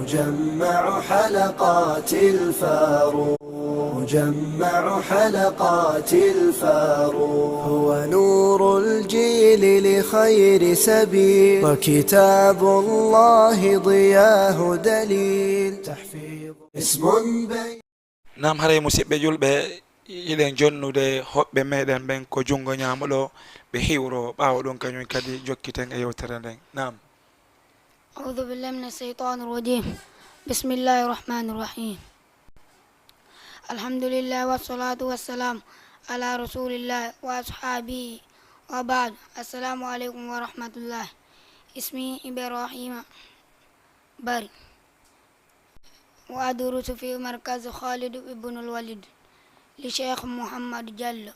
مجمع حلقات الفاروق مجمع حلقات الفاروق هو نور الجيل لخير سبيل وكتاب الله ضياه دليل تحفيظ اسم بين nam hare musidɓe julɓe ilen jonnude hoɓɓe meɗen ɓen ko jungo ñamuɗo ɓe hiwro ɓawo ɗum kañum kadi jokkiten e yewtere nden nam أعوذ بالله من الشيطان الرجيم بسم الله الرحمن الرحيم الحمد لله والصلاة والسلام على رسول الله وأصحابه وبعد السلام عليكم ورحمة الله اسمي إبراهيم بري وأدرس في مركز خالد بن الوليد لشيخ محمد جل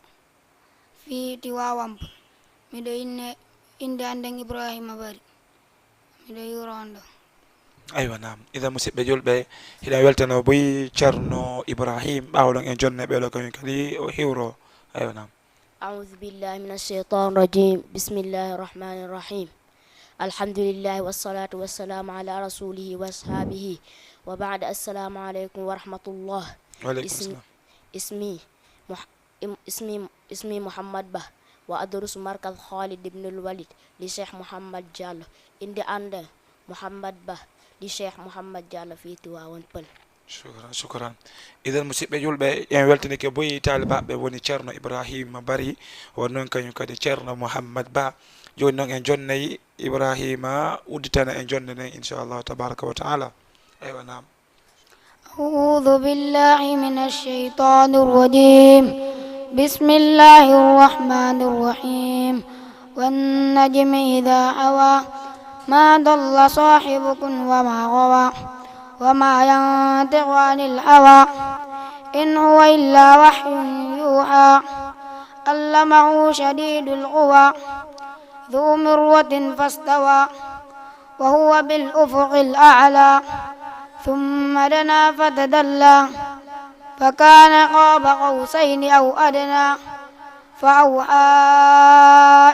في تواوامب مدينة عند إبراهيم بري aywa nam ida musidɓe julɓe hiɗa weltano boyi ceerno ibrahim ɓawɗon en jonne ɓeɗo kañum kadi o hiwro aywa nam أعوذ بالله من الشيطان الرجيم بسم الله الرحمن الرحيم الحمد لله والصلاة والسلام على رسوله وأصحابه وبعد السلام عليكم ورحمة الله وعليكم السلام اسمي مح... اسمي محمد به وأدرس مركز خالد بن الوليد لشيخ محمد جالو إندي عند محمد به لشيخ محمد جالو في تواون بل shukran idan musidɓe julɓe en weltanike boyi talibaɓe woni ceerno ibrahima bari won noon kañum kadi ceerno mouhammad ba joni noon en jonnayi ibrahima udditana en jonde nden inchallahu tabaraka wa taala aywa nam أعوذ بالله من الشيطان الرجيم بسم الله الرحمن الرحيم والنجم إذا هوى ما ضل صاحبكم وما غوى وما ينطق عن الهوى إن هو إلا وحي يوحى علمه شديد القوى ذو مرة فاستوى وهو بالأفق الأعلى ثم دنا فتدلى فكان قاب قوسين أو أدنى فأوحى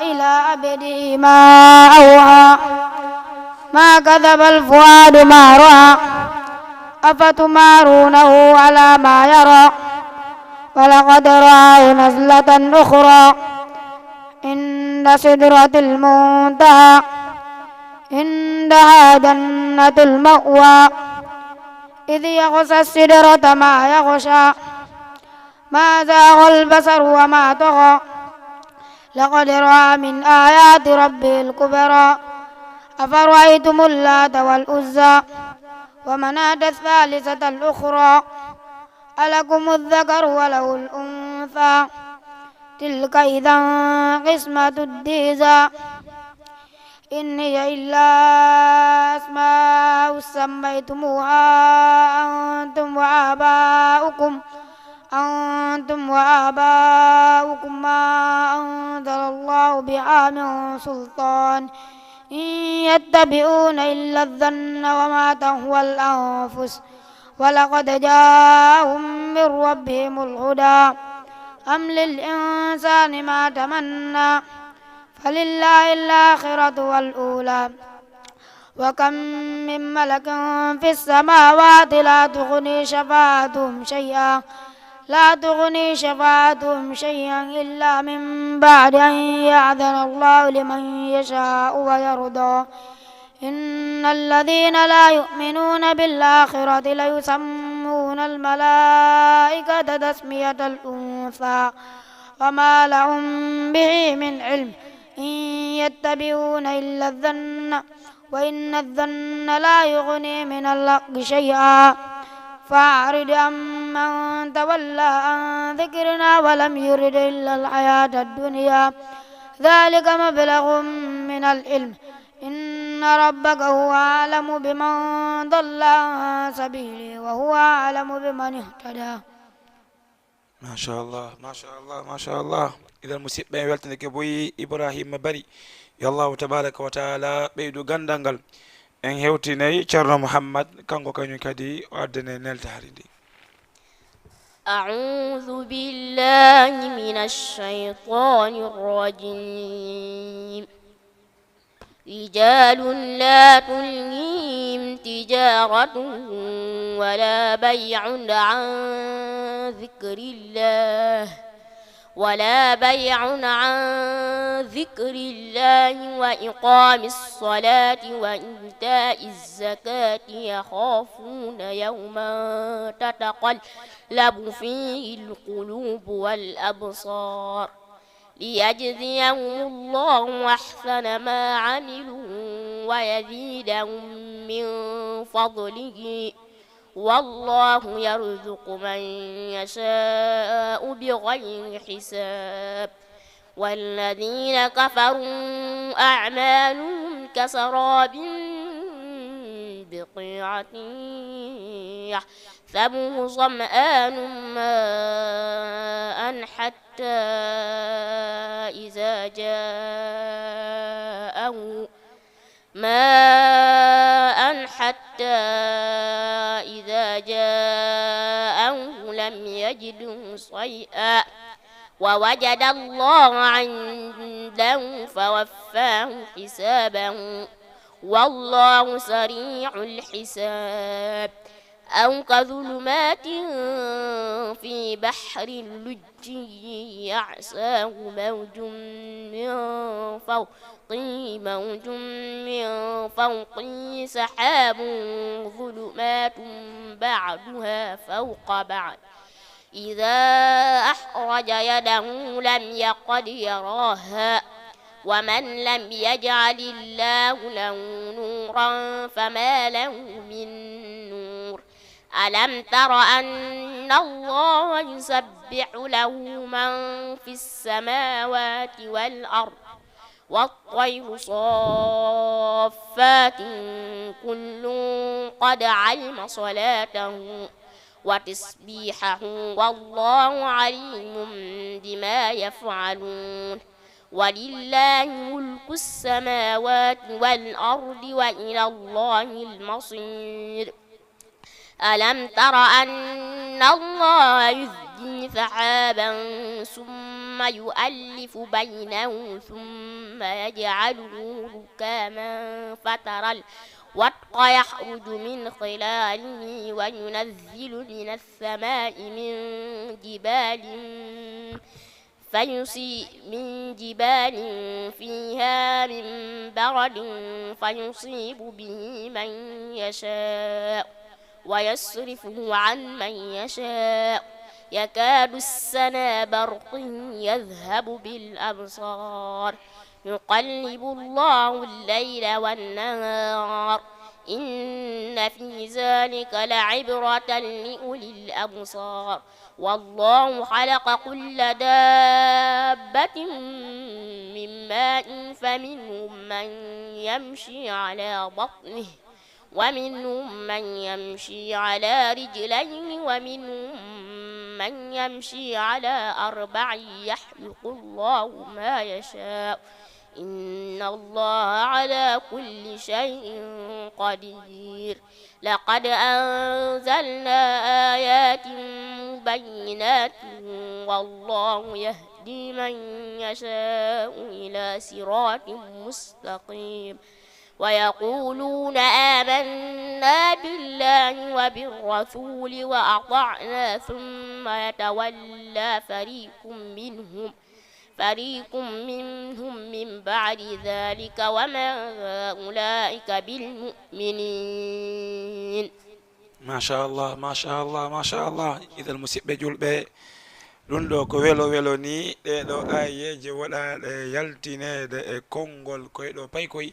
إلى عبده ما أوحى ما كذب الفؤاد ما رأى أفتمارونه على ما يرى ولقد رآه نزلة أخرى عند سدرة المنتهى عندها جنة المأوى إذ يغشى السدرة ما يغشى ما زاغ البصر وما طغى لقد رأى من آيات ربه الكبرى أفرأيتم اللات والعزى ومناة الثالثة الأخرى ألكم الذكر وله الأنثى تلك إذا قسمة الضيزى إن هي إلا أسماء سميتموها أنتم وآباؤكم ما أنزل الله بها من سلطان إن يتبعون إلا الظن وما تهوى الأنفس ولقد جاءهم من ربهم الهدى أم للإنسان ما تمنى فلله الآخرة والأولى وكم من ملك في السماوات لا تغني شفاعتهم شيئا إلا من بعد أن يأذن الله لمن يشاء ويرضى إن الذين لا يؤمنون بالآخرة ليسمون الملائكة تسمية الأنثى وما لهم به من علم إن يتبعون إلا الظن وإن الظن لا يغني من الحق شيئا فأعرض عمن تولى عن ذكرنا ولم يرد إلا الحياة الدنيا ذلك مبلغ من العلم إن ربك هو أعلم بمن ضل عن سبيله وهو أعلم بمن اهتدى ما شاء الله ما شاء الله ما شاء الله idan musidɓe en weltanike boyi ibrahima bari yo allahu tabaraka wa taala ɓeydu gandal ngal en hewtinayi ceerno mouhammad kanko kañum kadi o addane neltare ndi أعوذ بالله من الشيطان الرجيم رجال لا تلهيهم تجارة ولا بيع عن ذكر الله وإقام الصلاة وإيتاء الزكاة يخافون يوما تتقلب فيه القلوب والأبصار ليجزيهم الله أحسن ما عملوا ويزيدهم من فضله والله يرزق من يشاء بغير حساب والذين كفروا أعمالهم كسراب بقيعة يحسبه ظمآن ماء حتى إذا جاءه لم يجده شيئا ووجد الله عنده فوفاه حسابه والله سريع الحساب أو كظلمات في بحر لجي يعصاه موج من فوقه سحاب ظلمات بعضها فوق بعض إذا أخرج يده لم يكد يراها ومن لم يجعل الله له نورا فما له من نور ألم تر أن الله يسبح له من في السماوات والأرض والطير صافات كل قد علم صلاته وتسبيحه والله عليم بما يفعلون ولله ملك السماوات والأرض وإلى الله المصير ألم تر أن الله يزجي سحابا ثم يؤلف بينه ثم يجعله ركاما فترى الودق يخرج من خلاله وينزل من السماء من جبال فيها من برد فيصيب به من يشاء ويصرفه عن من يشاء يكاد السنا برق يذهب بالأبصار يقلب الله الليل والنهار إن في ذلك لعبرة لأولي الأبصار والله خلق كل دابة من ماء فمنهم من يمشي على بطنه ومنهم من يمشي على رجلين ومنهم من يمشي على أربع يخلق الله ما يشاء إن الله على كل شيء قدير لقد أنزلنا آيات مبينات والله يهدي من يشاء إلى صراط مستقيم ويقولون آمنا بالله وبالرسول وأطعنا ثم يتولى فريق منهم من بعد ذلك وما أولئك بالمؤمنين. ما شاء الله ما شاء الله ما شاء الله. إذا المسيبة julɓe ɗum ɗo ko welo ni ɗeɗo ayeje waɗaɗe yaltinede e konngol koyɗo paykoy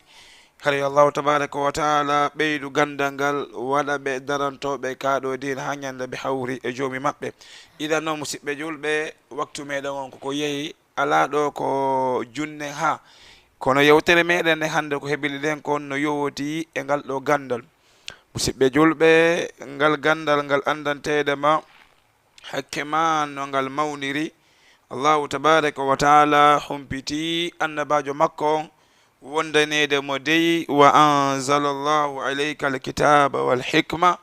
hare allahu tabaraka wa taala ɓeydu gandal ngal waɗa ɓe darantoɓe kaɗo din ha ñande ɓe hawri e joomi maɓɓe. idan noon musidɓe julɓe waktu meɗen on koko yeehi ala ɗo ko junne ha kono yewtere meɗen nde hande ko heɓiliɗen kon no yowoti e ngal ɗo gandal musidɓe julɓe ngal gandal ngal andantede ma hakke ma no ngal mawniri allahu tabaraka wa taala humpiti annabajo makko on wondanede mo dey wa anzala llahu alayka alkitaba walhikma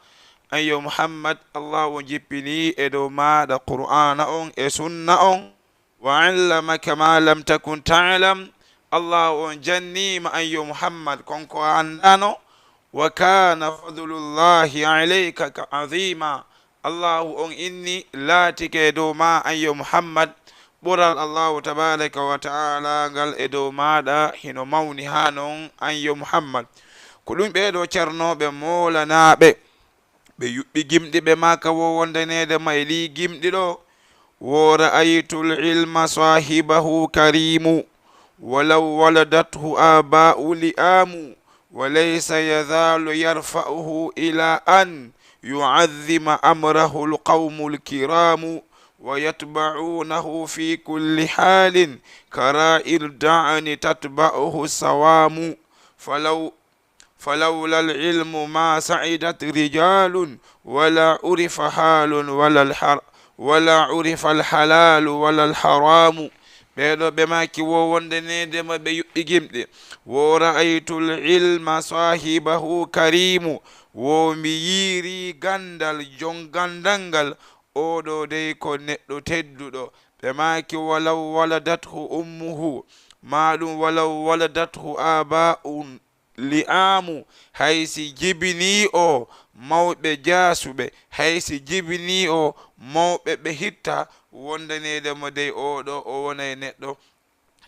ayo muhammad allahu jippini e dow maɗa qur'ana on e sunna on wa allamaka ma lam takun ta'lam Allah on jannima an yo Muhammad konko andano wa kana fadlullahi alayka ka azima Allahu on inni laatike dow ma an yo Muhammad ɓural Allahu tabaraka wa ta'ala ngal e dow maɗa hino mawni ha non an yo Muhammad ko ɗum ɓeɗo ceernoɓe molanaɓe ɓe yuɓɓi gimɗi ɓe maka wo wondanede mayli gimɗi ɗo wo ra'aytul ilma sahibahu karimu walaw waladathu aba'u li'amu وليس يزال يرفعه إلى أن يعظم أمره القوم الكرام ويتبعونه في كل حال كراء الدعن تتبعه الصوام فلولا العلم ما سعدت رجال ولا عرف حال ولا عرف الحلال ولا الحرام ɓeɗo ɓe maki wo wondenedema ɓe yuɓɓi gimɗe wo ra'aytul ilma sahibahu karimu wo mi yiri gandal jon gandal oɗo dey ko neɗɗo tedduɗo ɓe maki walaw waladathu ummuhu maɗum walaw waladathu aba'un li'amu haysi jibini o mawɓe jasuɓe haysi jibini o mawɓe ɓe hitta wondanede mo dey oɗo o wonay neɗɗo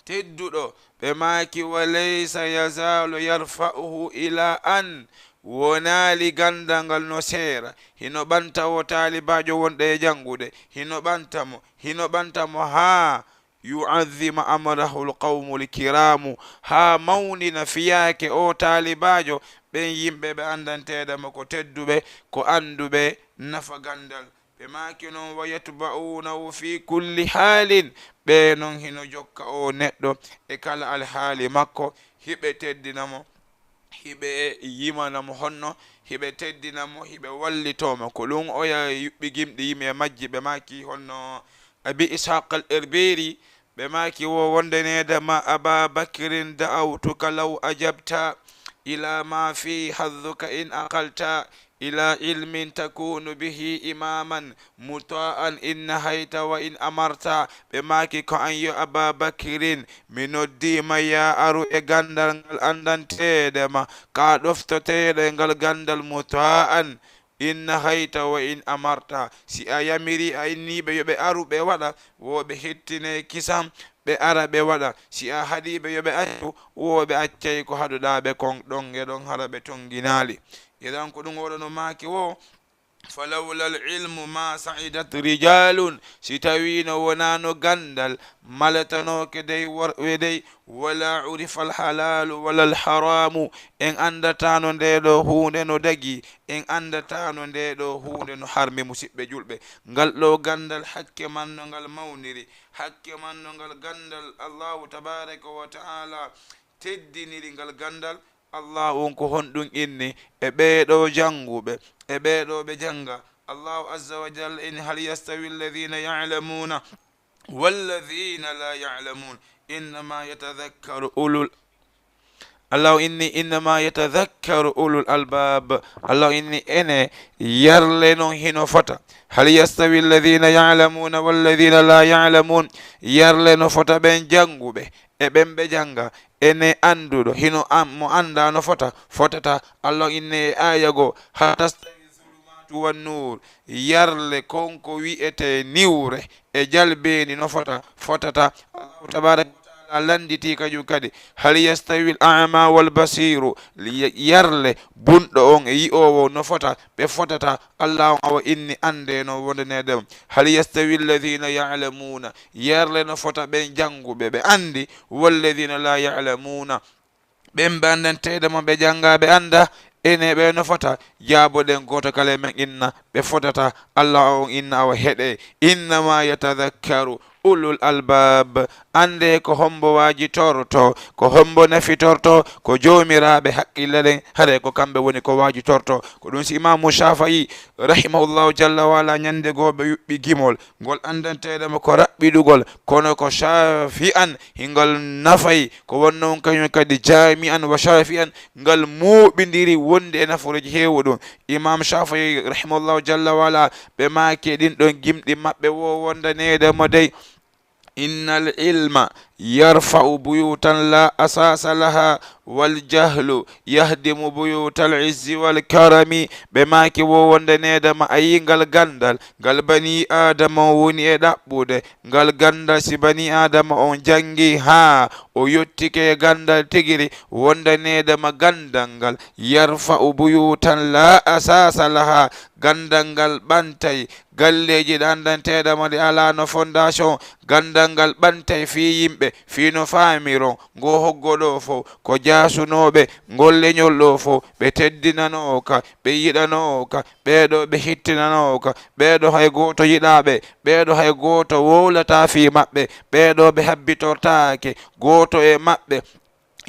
tedduɗo ɓe maki walaysa yazalu yarfa'uhu ila an wonali gandal ngal no seera hino ɓanta o talibajo wonɗo e jangude hino ɓantamo ha yu'azzima amrahu alqawmu alkiramu ha mawnina fiyake o talibajo ɓen yimɓe ɓe andantedema ko tedduɓe ko anduɓe nafa gandal ɓe maki noon wa yatba'unahu fi kulli halin ɓe noon hino jokka o neɗɗo e kala alhaali makko hiɓe teddinamo hiɓe yimanamo honno hiɓe teddinamo hiɓe wallitomo ko ɗum oya yuɓɓi gimɗi yimi majji ɓe maki honno abi ishaq al irbiri ɓe maki wo wondenedema aba bakirin da'awtuka law ajabta ila ma fi hadduka in aqalta إلى علم تكون به إماما مطاعا إن نهيت وإن أمرت بماكي كأن أبا بكر من الديم يا أرو إغاندل أندن تيدما كادفت تيدنغل غاندل مطاعا إن نهيت وإن أمرت سي أياميري أيني بيوبي أرو بيوادا وبهتني كسام ɓe ara ɓe waɗa si a haɗiɓe yoɓe accu woɓe accay ko haɗuɗa ɓe kon ɗonge ɗon hara ɓe tonginali idan ko ɗum woɗano maki wo falawla alilmu ma sa'idat rijalun si tawino wonano gandal malatanoke dey worɓe dey wala urifa alhalalu wala alharamu en andatano ndeɗo hunde no dagi en andatano ndeɗo hunde no harmi musidɓe julɓe ngal ɗo gandal hakke man no ngal mawniri hakke man no ngal gandal allahu tabaraka wa ta'ala teddiniri ngal gandal Allah on ko honɗum inni e ɓeɗo janguɓe e ɓeɗo ɓe janga Allahu azza wa jalla in hal yastawi alladhina ya'lamuna walladhina la ya'lamun innama yatadhakkaru ulul Allah inni innama yatadhakkaru ulul albab Allah inni ene yarle non hino fota hal yastawi alladhina ya'lamuna walladhina la ya'lamun yarle no fota ɓen janguɓe e ɓen ɓe janga ene anduɗo hino mo anda no fotata Allah inne aya go ha tastawi zulumatu wan nur yarle konko wi'ete niwre e jalbeni no fotata Allah tabaraka landiti kaju kadi hal yastawi al-a'ma wal basiru yarle bunɗo on e yi'owo no ɓe fotata Allah awa inni ande no wondenedem hal yastawi alladhina ya'lamuna yarle no fota ɓen janguɓe ɓe andi walladhina la ya'lamuna ɓen ɓe andantedemo ɓe janga ɓe anda ene ɓe no fota jaaboɗen goto kala men inna ɓe fotata Allah on inna awa heɗe innama yatadhakkaru ulul albab ande ko hombo waji torto ko hombo nafitorto ko jomiraɓe haqqilleɗen haɗa ko kamɓe woni ko waji torto ko ɗum si imamu shafi'i rahimahullahu jalla wala ñande goɓe yuɓɓi gimol ngol andantedema ko raɓɓiɗugol kono ko shafi'an hingol nafay ko wonnon kañum kadi jami'an wa shafi'an ngal muɓidiri wonde e naforeji heewo ɗum imam shafi'i rahimahullahu jalla wala ɓe maake ɗin ɗon gimɗi maɓɓe wo wondanedemo dey innal ilma يرفع بيوتا لا أساس لها والجهل يهدم بيوت العز والكرم بماكي ووندنيدم أينغال غندال غال بني آدم وني دابود غال غندال سي بني آدم on jangi ha o yottike gandal tigiri wondanedema gandangal yarfa'u buyutan la asasa laha gandangal ɓantay galleji ɗandanteɗama ɗi ala no fondation gandangal ɓantay fi yimɓe fino famiron ngo hoggoɗo fo ko jasunoɓe ngol leñol ɗo fo ɓe teddinanowo ka ɓe yiɗanowo ka ɓeɗo ɓe hittinanowo ka ɓeɗo hay goto yiɗaɓe ɓeɗo hay goto wowlata fi maɓɓe ɓeɗo ɓe habbitortake goto e maɓɓe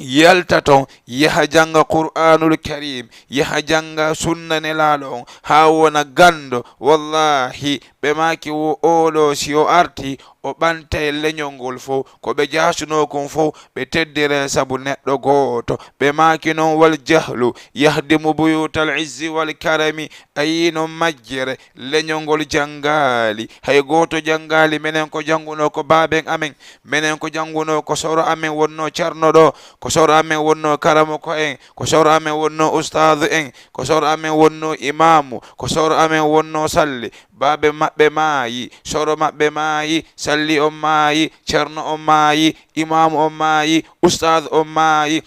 yalta ton yaha janga qur'anul karim yaha janga sunna nelaɗo on ha wona gando wallahi ɓe maki wo oɗo si o arti o ɓantay leñol ngol fo ko ɓe jasuno kon fo ɓe teddire sabu neɗɗo goto ɓe maki noon wal jahlu yahdimu buyutal izzi wal karami ayi non majjere leñol ngol jangali hay goto jangali minen ko janguno ko baben amen minen ko janguno ko soro amen wonno carno ɗo ko soro amen wonno karamo ko en ko soro amen wonno ustadu en ko soro amen wonno imamu ko soro amen wonno salli babe maɓɓe maayi soro maɓɓe maayi salli on maayi ceerno on maayi imamu on maayi ustadu on maayi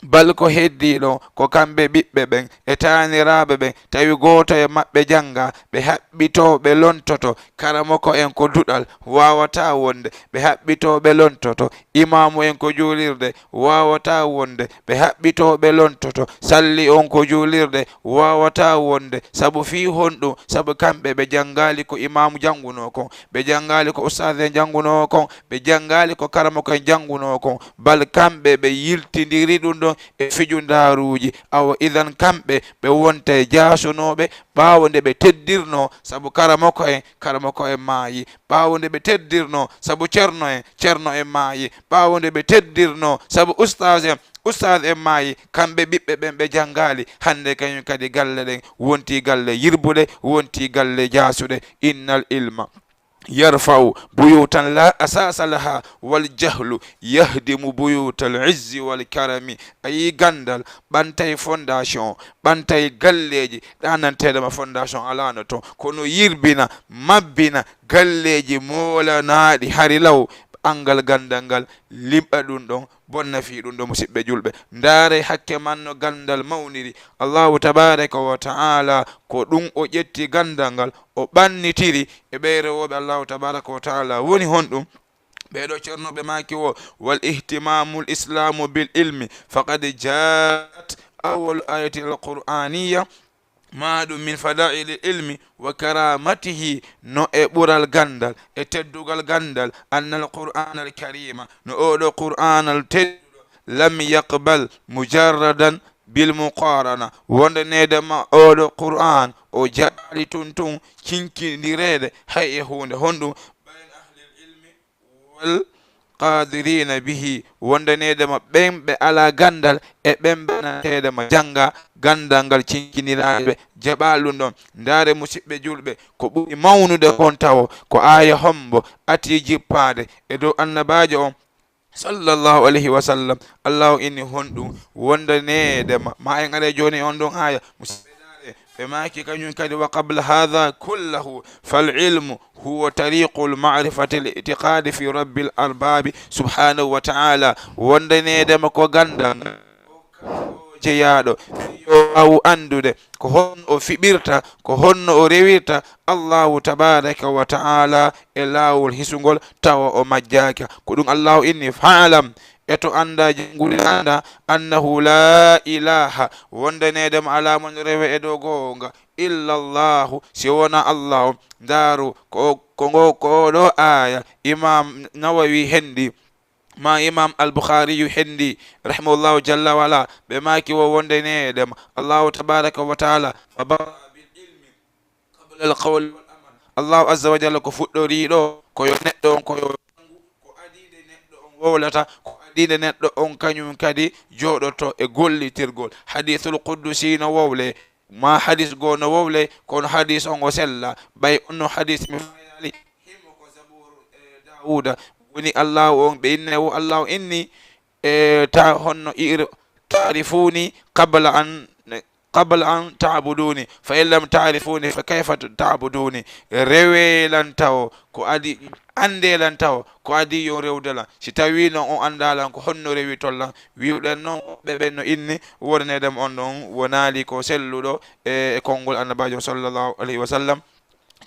bal ko heddiɗo ko kamɓe ɓiɓɓe ɓen e taniraɓe ɓen tawi goto e maɓɓe janga ɓe haɓɓito ɓe lontoto karamo ko en ko duɗal wawata wonde ɓe haɓɓito ɓe lontoto imamu en ko juulirde wawata wonde ɓe haɓɓito ɓe lontoto salli on ko juulirde wawata wonde sabu fi honɗum sabu kamɓe ɓe jangali ko imamu janguno kon ɓe jangali ko ustad en janguno kon ɓe jangali ko karamo ko en janguno kon bal kamɓe ɓe yiltidiri ɗum ɗon e fijundaruji awa idan kamɓe ɓe wonta jasunoɓe ɓawo nde ɓe teddirno sabu karamoko en maayi ɓawo nde ɓe teddirno sabu ceerno en maayi ɓawo nde ɓe teddirno sabu ustad en maayi kamɓe ɓiɓɓe ɓen ɓe jangali hande kañum kadi galle ɗen wonti galle yirbude wonti galle jasude innal ilma يرفع بيوتا لا أساس لها والجهل يهدم بيوت العز والكرم أي غندال بانتاي فونداسيون بانتاي غاليجي دانان تيدما فونداسيون على نتو كونو يربينا مبينا غاليجي مولا نادي هاري لو angal gandangal limɓa ɗum ɗon bonna fi ɗum ɗo musidɓe julɓe ndaare hakke man no gandal mawniri allahu tabaraka wa ta'ala ko ɗum o ƴetti gandal ngal o ɓannitiri e ɓe rewoɓe allahu tabaraka wa ta'ala woni honɗum ɓeɗo ceernoɓe maki o wal ihtimamul islamu bil ilmi faqad jaat awwal ayati al qur'aniya maɗum min fadaili ilmi wa karamatihi no e ɓural gandal e teddugal gandal annal qur'an al karima no oɗo qur'an al tedduɗo lam yaqbal mujarradan bil muqarana wondanedema oɗo qur'an o jaali tun cinkindirede hay e hunde honɗum bayn ahlil ilmi wal qadirina bihi wondanedema ɓen ɓe ala gandal e ɓen ɓenatedema janga gandal ngal cinkiniraɓe jaɓalum ɗon ndaare musidɓe julɓe ko ɓuri mawnude kon tawo ko aya hombo ati jippade e dow annabajo on sallallahu alayhi wa sallam allahu inni honɗum wondanedema ma en aɗa joni on ɗon aya musidɓe dare ɓe maki kañum kadi wa qabla hadha kullahu falilmu huwa tariqu lmarifati l itiqadi fi rabbi l arbabi subhanahu wa ta'ala wondanedema ko gandal jeyaɗo yo wawu andude ko honno o fiɓirta ko honno o rewirta allahu tabaraka wa ta'ala e lawol hisugol tawa o majjaka ko ɗum allahu inni fa'lam eto anda jangude anda annahu la ilaha wondanedema ala mon rewe e dow gonga illa llahu si wona allahu ndaru ko ɗo aya imam nawawi hendi ma imam al-bukhari hendi rahimahullahu jalla wala ɓe maki wo wondanedema allahu tabaraka wa ta'ala fa bara bil ilmi qabla al qawli wal amal allahu azza wa jalla ko fuɗɗoriɗo koyo neɗɗo on koyo ko adide neɗɗo on wowlata ko adide neɗɗo on kañum kadi joɗoto e gollitirgol hadithul qudusi no wowle ma hadis go no wowle kono hadis on o sella ɓay onno hadis mi fayali himo ko zabur dawuda woni allahu on ɓe inne wo allahu inni ta honno ta'rifuni qabla an ta'buduni fa in lam ta'rifuni fa kayfa ta'buduni. Rewe lantawo ko adi ande lantawo ko adi yo rewdala si tawi non on andalan ko honno rewi tollan wiwɗen noon ɓe no inni wonedem on ɗon wonali ko selluɗo e konngol annabajo sallllahu alayhi wa sallam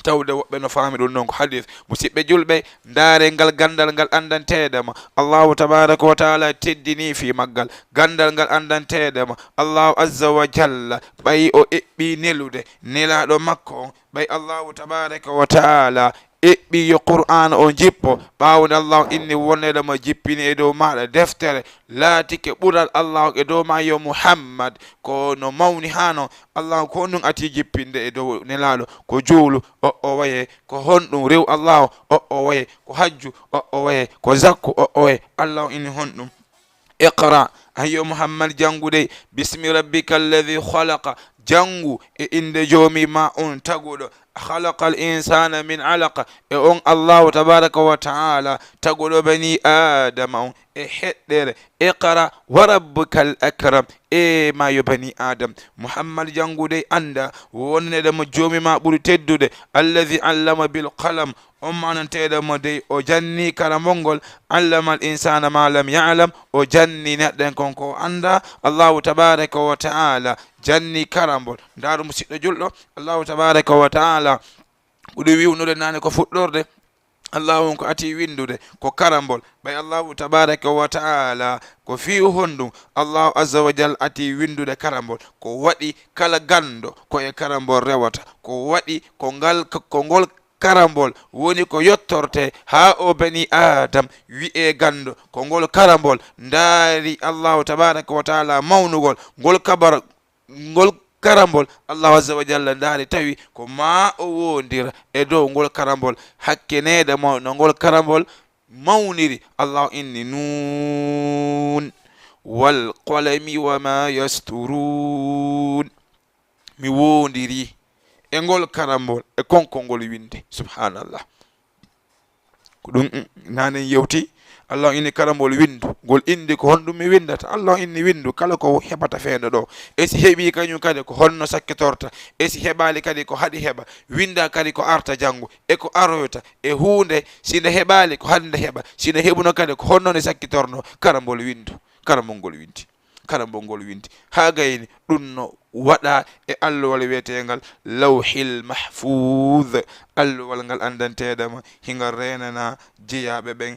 tawde woɓɓe no faami ɗum noon ko hadith. musidɓe julɓe ndaare ngal gandal ngal andanteɗema allahu tabaraka wa taala teddini fi maggal. gandal ngal andanteɗema allahu azza wa jalla ɓayi o eɓɓi nelude nelaɗo makko on ɓay allahu tabaraka wa taala eɓɓi yo qur'an o jippo ɓawde allahu inni wonedema jippini e dow maɗa deftere laatike ɓural allahu e dow ma yo muhammad ko no mawni hano allahu ko honɗum ati jippinde e dow nelaɗo ko juulu o waye ko honɗum rew allahu o waye ko hajju o waye ko zakku o waye allahu inni honɗum. iqra ayo muhammad jangude bismi rabbika alladi khalaqa jangu e inde joomi ma on taguɗo خلق الإنسان من علقة أون الله تبارك وتعالى تقول بني آدم حدر اقرأ وربك الأكرم ما يبني آدم محمد جنگودي أندا وندم جومي ما بول تدود الذي علم بالقلم أمان تيدم دي أو جني كرمونغول علم الإنسان ما لم يعلم أو جني ندن كونكو أندا الله تبارك وتعالى janni karambol ndaru musidɗo julɗo allahu tabaraka wa taala ɓuuri wiwnude nane ko fuɗɗorde allahu on ko ati windude ko karambol ɓay allahu tabaraka wa taala ko fiu honɗum allahu azza wa jal ati windude karambol ko waɗi kala gando ko e karambol rewata ko waɗi ko ngol karambol woni ko yottorte ha o bani adam wi'e gando ko ngol karambol ndaari allahu tabaraka wa taala mawnugol ngol karambol allahu azza wa jalla ndaari tawi ko ma o wondira e dow ngol karambol hakkenede no ngol karambol mawniri allahu inni nun wal qalami wa ma yasturun mi wondiri e ngol karambol e konko ngol windi subhanallah ko ɗum nanen yewti allah inni karambol windu ngol indi ko honɗum mi windata allah inni windu kala ko heɓata feendo ɗo e si heɓi kañum kadi ko honno sakkitorta e si heɓali kadi ko haɗi heɓa winda kadi ko arta janngo e ko aroyta e hunde sine heɓali ko hande heɓa sine heɓuno kadi ko honno ne sakkitorno karambol windu karambol ngol windi ha gayni ɗum no waɗa e alluwal wiyetegal lawhil mahfuz alluwal ngal andanteɗama hingal renana jeeyaɓe ɓen